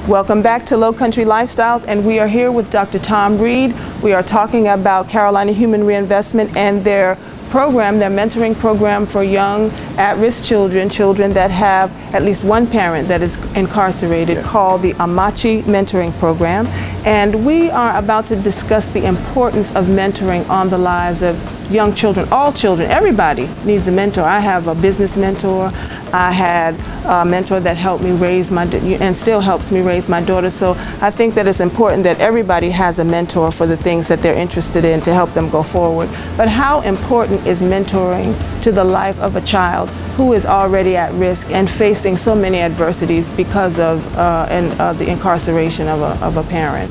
Welcome back to Low Country Lifestyles, and we are here with Dr. Tom Reid. We are talking about Carolina Human Reinvestment and their program, their mentoring program for young at-risk children that have at least one parent that is incarcerated, yes, called the Amachi Mentoring Program. And we are about to discuss the importance of mentoring on the lives of young children, all children. Everybody needs a mentor. I have a business mentor. I had a mentor that helped me raise and still helps me raise my daughter. So I think that it's important that everybody has a mentor for the things that they're interested in to help them go forward. But how important is mentoring to the life of a child who is already at risk and facing so many adversities because of the incarceration of a parent?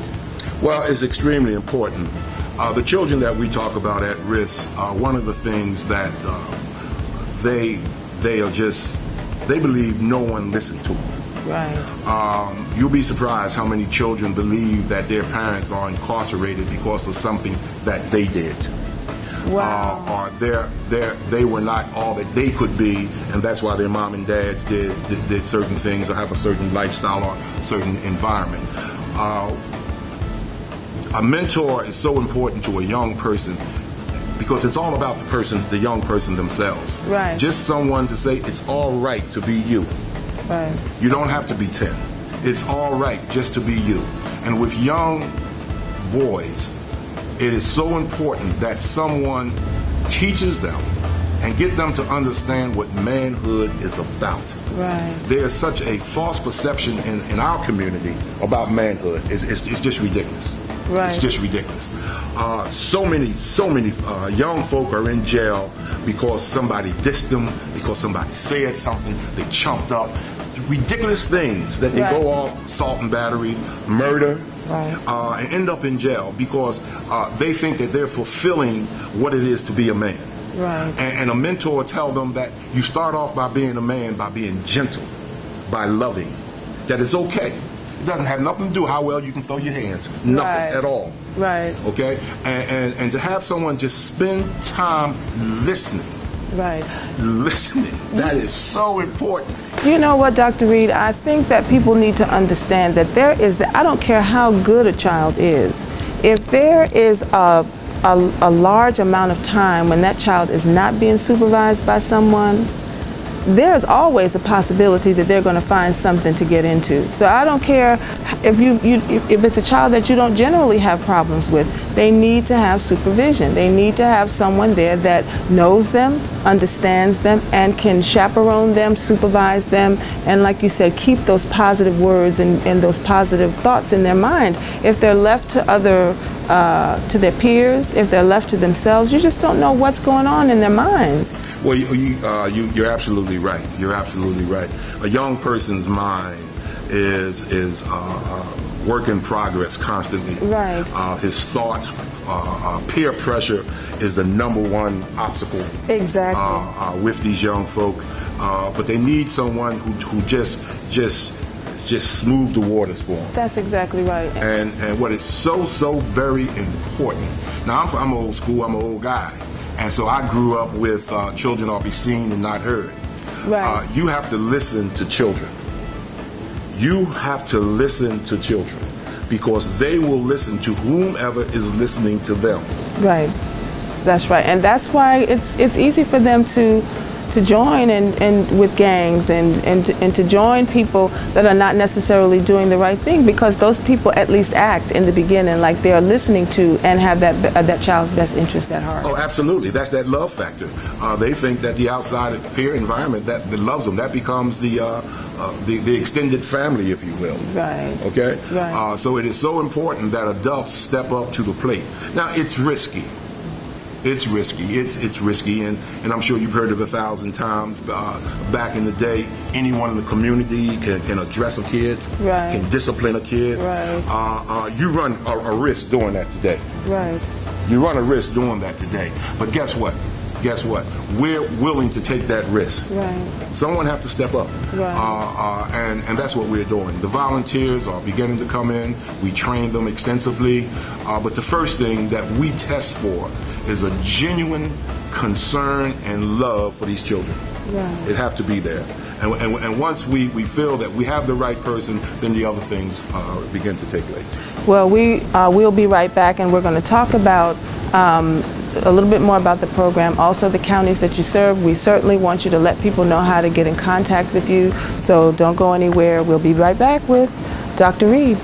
Well, it's extremely important. The children that we talk about at risk, one of the things that they believe no one listened to them. Right. You'll be surprised how many children believe that their parents are incarcerated because of something that they did. Wow. Or they were not all that they could be, and that's why their mom and dads did certain things or have a certain lifestyle or certain environment. A mentor is so important to a young person because it's all about the young person themselves. Right. Just someone to say it's all right to be you. Right. You don't have to be 10. It's all right just to be you. And with young boys, it is so important that someone teaches them and get them to understand what manhood is about. Right. There's such a false perception in our community about manhood. It's just ridiculous. Right. It's just ridiculous. So many young folk are in jail because somebody dissed them, because somebody said something, they chumped up. Ridiculous things that they right. go off, assault and battery, murder, right. And end up in jail because they think that they're fulfilling what it is to be a man. Right. And a mentor tell them that you start off by being a man, by being gentle, by loving, that it's okay. It doesn't have nothing to do how well you can throw your hands. Nothing right. at all. Right. Okay? And to have someone just spend time listening. Right. Listening. That is so important. You know what, Dr. Reid? I think that people need to understand that I don't care how good a child is, if there is a large amount of time when that child is not being supervised by someone, there's always a possibility that they're going to find something to get into. So I don't care if it's a child that you don't generally have problems with, they need to have supervision. They need to have someone there that knows them, understands them, and can chaperone them, supervise them, and like you said, keep those positive words and those positive thoughts in their mind. If they're left to their peers, if they're left to themselves, you just don't know what's going on in their minds. Well, you're absolutely right. You're absolutely right. A young person's mind is work in progress constantly. Right. His thoughts, peer pressure is the #1 obstacle. Exactly. With these young folk, but they need someone who just smooth the waters for them. That's exactly right. And what is so very important. Now I'm old school. I'm an old guy. And so I grew up with children ought to be seen and not heard. Right. You have to listen to children. You have to listen to children because they will listen to whomever is listening to them. Right. That's right. And that's why it's easy for them to join and with gangs and to join people that are not necessarily doing the right thing, because those people at least act in the beginning like they are listening to and have that child's best interest at heart. Oh, absolutely. That's that love factor. They think that the outside peer environment that loves them, that becomes the extended family, if you will. Right. Okay? Right. So it is so important that adults step up to the plate. Now, it's risky. It's risky. It's risky, and I'm sure you've heard it 1,000 times. Back in the day, anyone in the community can address a kid, right. can discipline a kid. Right. You run a risk doing that today. Right. You run a risk doing that today. But guess what? Guess what? We're willing to take that risk. Right. Someone have to step up. Right. And that's what we're doing. The volunteers are beginning to come in. We train them extensively. But the first thing that we test for is a genuine concern and love for these children. It have to be there. And once we feel that we have the right person, then the other things begin to take place. Well, we'll be right back, and we're going to talk about a little bit more about the program, also the counties that you serve. We certainly want you to let people know how to get in contact with you, so don't go anywhere. We'll be right back with Dr. Reid.